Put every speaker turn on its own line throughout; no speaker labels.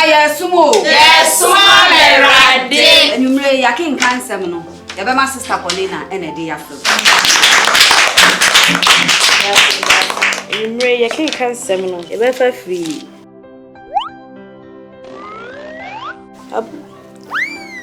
yes, sumo.
Yes, mama, ready.
And you may yakin cancer, no. Your my sister Paulina and a day after.
You may yakin cancer, no. You better free.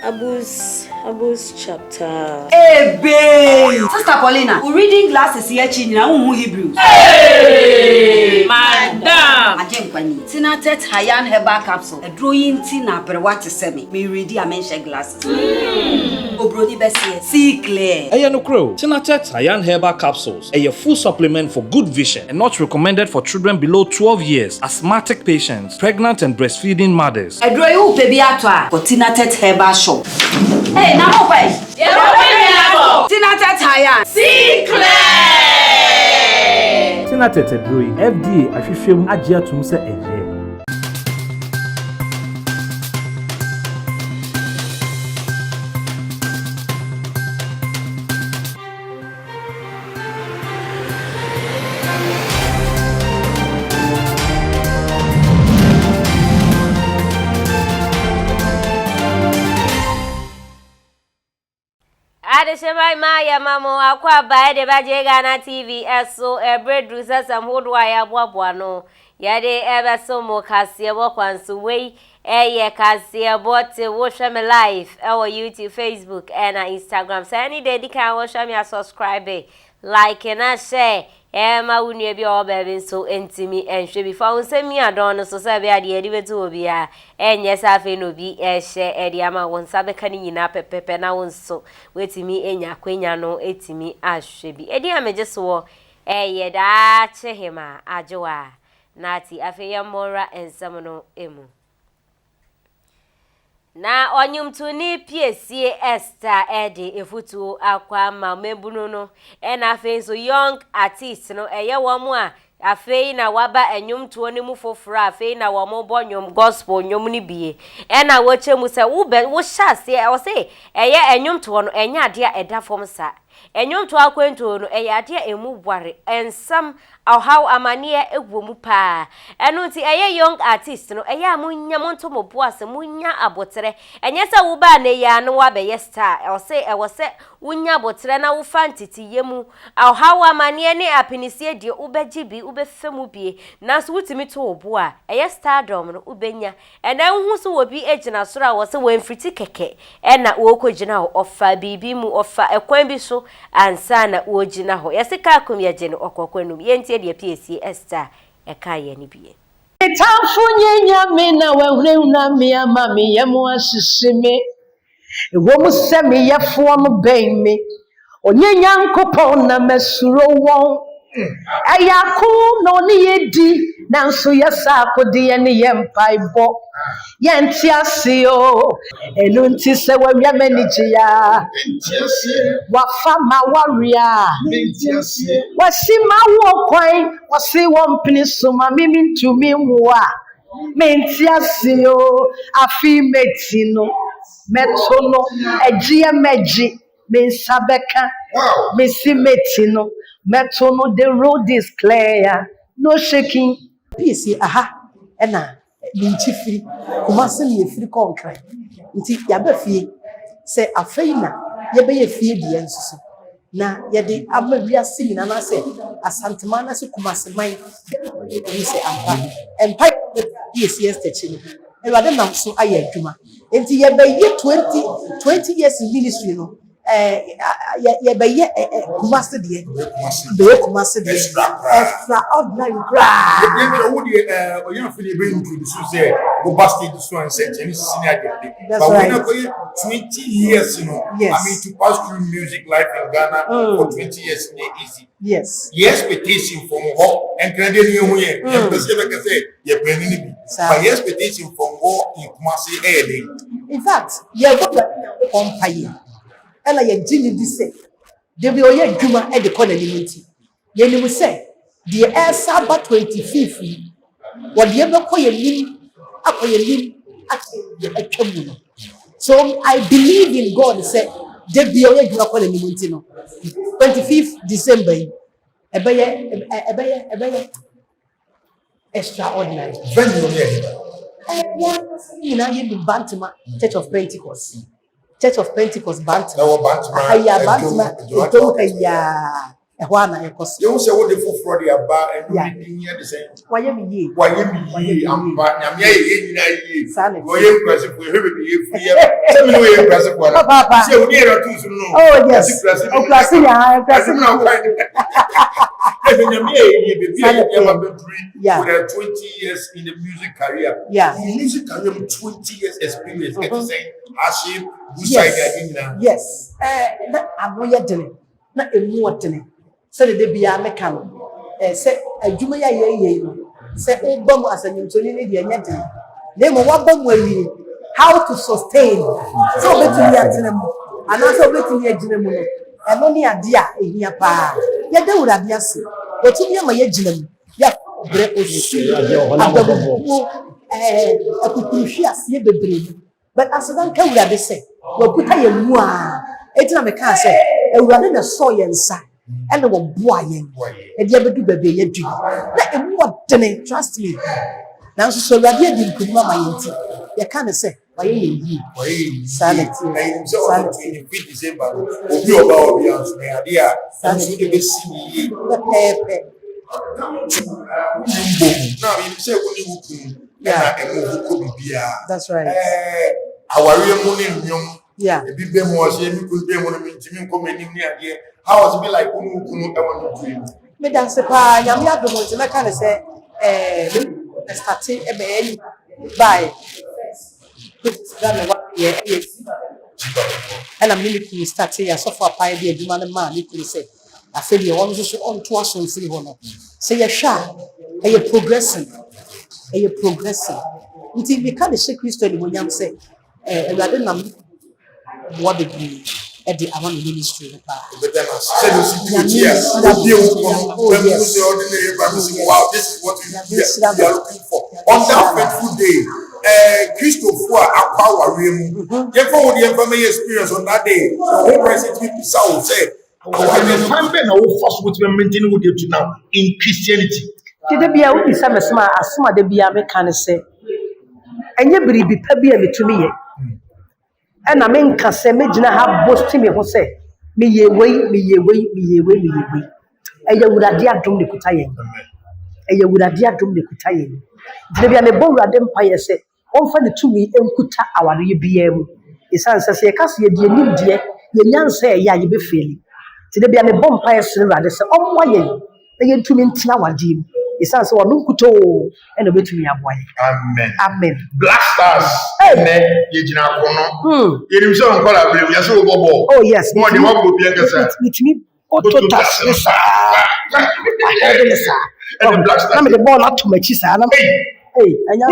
Abus chapter.
Hey, babe! Sister Paulina, we reading glasses here, China, Hebrews.
Hey! Madam!
Ajenkwani, Tina Tet Hayan Herbal Capsule, a drawing Tina per what to send me. Me ready, I mention glasses. Oh, Brody Bessie, see clear.
No crow. Tina Tet Hayan Herbal Capsules, a full supplement for good vision and not recommended for children below 12 years, asthmatic patients, pregnant and breastfeeding mothers.
A drawing baby atwa for Tina Tet Herbal Shop. Hey, now wait. Tina Tet Hayan.
See clear.
Tina Tet Drawing FDA ahwehwem agye atum se eje.
Adeshemai Maya Mamo akwa bae de baje Ghana TV eso ebredu sasam hodwa ya boaboa no yade ebe so mo kase bo kwanso wei eye kase bo te wo hwe me live our YouTube, Facebook and Instagram. So any day can wo hwe me subscribe, like and share. Ma wunu bi o bebe so entimi enhwe before won se mi adon so se be ade ade betu obi a enye sa fe no bi ehye ade ama won sa be kan nyina pepepe na won so wetimi enya kwenya no etimi ahwe bi ade ameje so ye da chehima ajoa nati afe yamora ensam no emu na onyumtuni Piesie Esther edi efutu akwa ma mebunu no na afe so young artist no eye womu a afe na waba enyumtuo ni mu foforo afe na womo bonyom gospel nyom ni bie na wochemu se wo hyase e wo se eye enyumtuo no enya ade a eda fom sa enyumtuo akwentuo no eye ade a emu bware ensam how amania egwomu pa enu nti eye young artist no eye amunya monto moboase munya abotere enye se wo ba na ya no wa be star e wo se unya abotere na wo fantiti yemu how amania ne apinisie die ubegibi ubefemu bie na so wutimi to obo a eye stardom no ubenya ena hu so wo bi egina soro a wo se wo mfiti keke ena wo kogina ho ofa bibi mu ofa ekwan bi so ansa na wo gina ho yesika akom ya gene okokwanum yenti de Piesie Esther ekaye ni bie
Tamfunye nyame na wahre na mi ama mi yemu asisime ewo musemi yefo no ben mi onye nyankopon na mesuro won ayaku no ni yedi nanso yesa akode ye ne yempaibo yenti ase o enu nti se wawia manije ya wafa ma waria wasi ma wo kwan wasi wo mpini so ma mimi ntumi nwa menti ase o afi metino metono egie meji mensabeka mesi metino metono. The road is clear, no shaking.
Piesie aha ena minchi free kumase me free concrete nti yabe fie se afeina yebe ye fie die nsusu na yede amawiase nyina na se asantema na se kumase man ni se ampa empa Piesie Esther chino ewade nam so aye adwuma nti yebe ye 20 years in ministry no yebe ye kumase die be kumase die extraordinary cry
you feel bring to the say go bastard so and say any senior day but when I 20 years
yes.
I mean to pass through music life in Ghana for 20 years is easy.
Yes.
Expectation from what and credit you here and say you bring but expectation from what in Kumasi
in fact you go compare ela ye gini di say de bi oye adwuma e de kona ni munti ye ni mu say the esa ba 25th wo de be ko ye lim akoye lim atwamu no. So I believe in God say de bi oye adwuma kona ni munti no 25th December ebeye extraordinary
venue
You know, you do Bantama Church of Pentecost. Church of Pentecost Bantama.
No Bantama.
Bantama. Don't ya. Juana,
you say what the full Friday about and reading here the same.
Why am ye?
I'm Sanity. Why you present for free? Tell me where you present for. Papa. Say we are too soon.
Oh yes. Oh, class ya.
Yeah. For 20 years in the music career.
Yeah.
In music career, 20 years experience.
Yes. I'm not doing. Not a more doing. So the bia meka no say adwuma ya ye say obam asanyimtoni ne de anya den na mo wabam awie how to sustain so betumi atenam ana so betumi agina mu no eno ne ade a ehia pa ya da urade ase wotumi ama ya gina mu ya bre osu adabu akukuhwi ase bebre but asadan ka urade se wakuta ye mu a etina meka se urade na so ye nsa and the boy, and the other do baby, you do. Let him what trust me. Now, so Rabia didn't put my into. You can't say, why you sanity.
Sanity. December, you about the idea. Sanity. Now, you say,
that's right.
Our real
yeah.
A big demo was here, you could be one of them coming near here. How was it be like?
Me that's the pa. Yami ado mo ti me kind of say, starting by. And I'm really starting. I saw for a pie be a demand man. You could say, I feel you want to on to us on free honor. Say you're shy, and you're progressing, and you're progressing. Until we can't say Christian when you say, rather than what degree. At the Aman ministry.
Wow, this is what we are looking for. On that fateful day, Christopher Aqua Rim, therefore, the information experience on that day, the whole president will say, I'm first with maintaining with you now in Christianity.
Did there be a wee summer smart as some of the be American say? And you be pabi to me. And I mean, Casemina have boasted me who say, me ye way. And you would have dear drum the Kutayan. And you would have dear drum the Kutayan. Maybe I'm a bold empire say, offer the 2 me and Kuta our UBM. His answer say, Cassia, dear, dear, young say, ya, you be feeling. Today be a bonfire silver, they say, oh, why, they get 2 minutes now, Jim. His answer, no kuto, and a bit to me, boy.
Amen.
Amen.
Black stars. Amen. Oh,
yes.
More than what would be a
me. And the black stars. I'm the ball out to my cheese. Hey, and you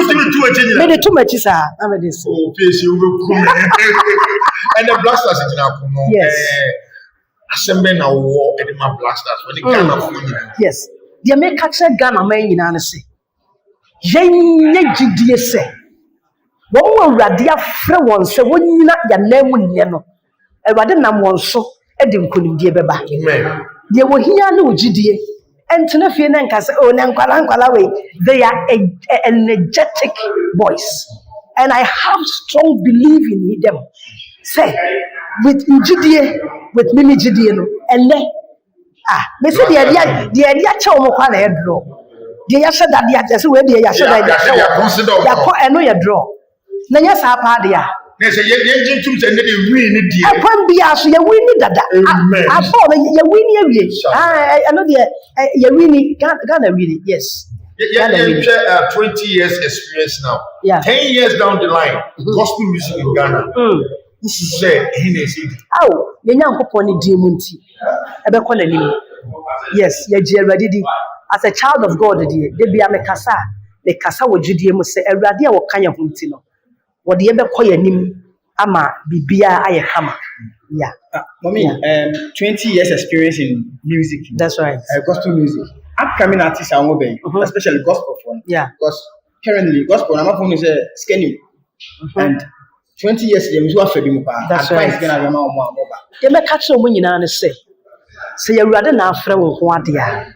made it too much. I'm this.
Oh, Piesie, you will and the black stars is now.
Yes.
Assembly now war and my black stars when the kind of
yes. The American Ghana man in Annecy. Yen GDA say. One will radia friend one say, when you not your name will yano. A rather nam one so, Edim couldn't dear beba. They were here no GDA. And Tenafian and Casa, oh, Nanqualawe, they are energetic boys. And I have strong belief in them. Say, with GDA, with Mimi GDA, and then. Me say the idea chow mo kwa na e draw. The ya said that the idea say we the ya said that ya ko eno ya draw. Na ya sa pa de a.
Na say ye tum say na dey win ni die.
E pon bia so ya win ni dada. Afọ ya win ni awie. I know the ya win ni Ghana win. Yes.
Yeah, 20 years experience now.
Yeah.
10 years down the line, gospel music in Ghana. This is
oh, the young couple need dimunti. Yes, as a child of God, they be a mekasa. The kasa wo judie mu se awurade a wo kanya hunti no. Wo de be koye nim ama bibia aye kama. Yeah.
Mommy, 20 years experience in music.
That's right.
Gospel music. Upcoming artists are moving, especially gospel phone.
Yeah.
Because currently gospel I'm phone is skinny. And 20 years they was what febi mu pa.
That's right.
Advice gonna be more.
They make catch no money na say you rather na afre wo ho ade a.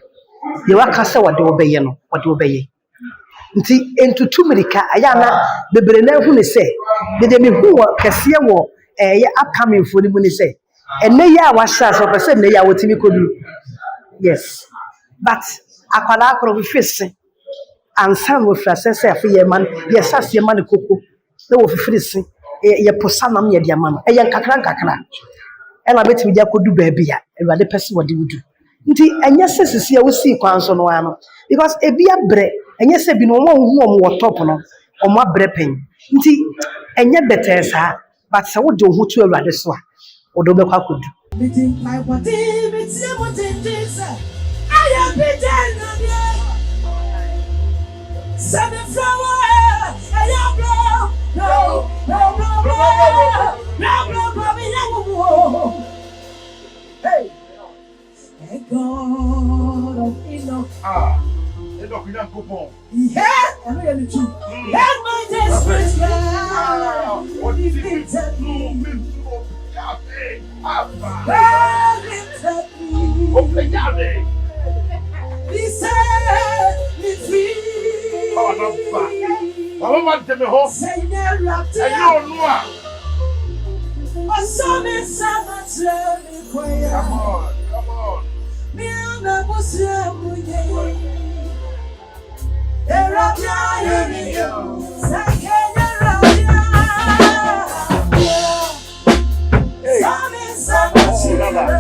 They wa kasa what they obey no, what they obey. nti entutu mirika ayana bebre na hu ne se de me hu wo kese wo ye upcoming fo ni mu ne se enne ya wa sha so pese enne ya wotimi koduru yes but akwala akro bi fese ansan wo frase se afi ye man ye sase man koko na wo fifiri se ye posanam ye dia man ye nkakra ena betimi dia kodu baabi a ewade pese wode wudu nti enye sesisi a wo si kwan so no ano because ebi abre enye se bi no mo hu o mo top no o mo abre pen nti enye better sa but se wo de hu tu ewade so a wo do be kwa kodu
my body betie mo tendisa I am better than send it flower and you blow no hey God of Enoch
Enoch you go bon
yeah I'm really true let my desperate love
what is it open
he said me free
oh no ba mama want me ho
say never
and you know
oh so me sama me koya
come on
me na busia munye erabia yemi yo sakenya rabia sama sama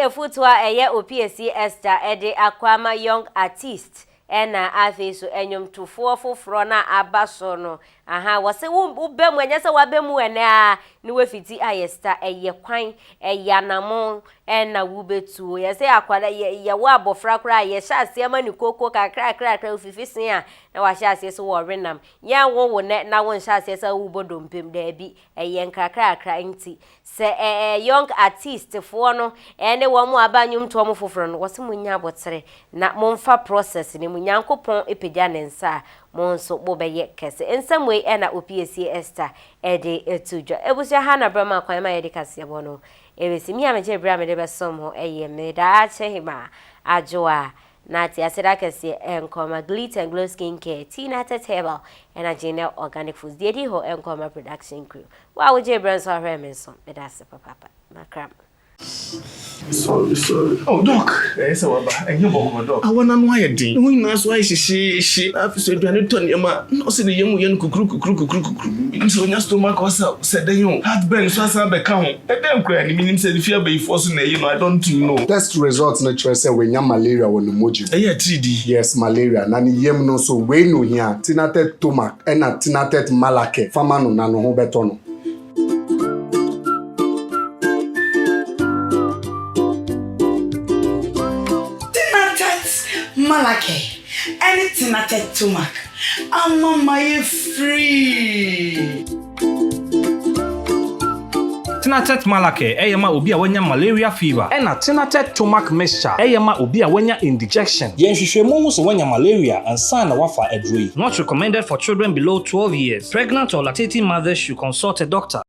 Efutwa eye Piesie Esther ede akwama young artist ena afeso enyom tufo foforo na abaso no aha wose wo bem anya se wa bem ena ni we fiti ayesta eye kwan eyanamon na wo betu ye se akwada ye wo abofra kra ye sha ase ma ni koko kakra ofifisen a na wa sha ase so wo renam ya wo ne na wo sha ase se wo bodompem da bi eye nkrakra nti se young artist fo no ene wo mo abanyum to mo foforo no wose munya abotere na momfa process ni munyankopon epegya ne nsa monso bobeye kese ensamwe ena Piesie Esther ede etujo ebusia hana brama kwan ma yede kase bono ebesimi ameje bra me de besom ho eye me da chehima ajoa na ti aseda kese enkoma glitter and glow skin care Kinaata table ena Genial Organic Foods dedi ho enkoma production crew wa woje bra so ahwe me so me da se papa makram.
Sorry. Oh, Doc. Yes, and you walk, Doc. I want to know why you did. We must why she. I've said, you need to tell your no, see the young cook. So, your stomach was said, you had been so as I become. And then, crying, meaning said, if you be forcing, I don't know.
Test results natural say when you malaria when the moji.
Yeah, 3D.
Yes, malaria. Nani yem no so we no here. Tinatet tomac and a tinatet malake. Famano nano hobetono.
Malake, anything I take to Mac. I'm on my free.
Tinatet malake eyema obi a wanya malaria fever ena tinatet tomac mixture eyema obi a wanya indigestion yenhwehwemu hu so wanya malaria and sign na wafa adroi. Not recommended for children below 12 years. Pregnant or lactating mothers should consult a doctor.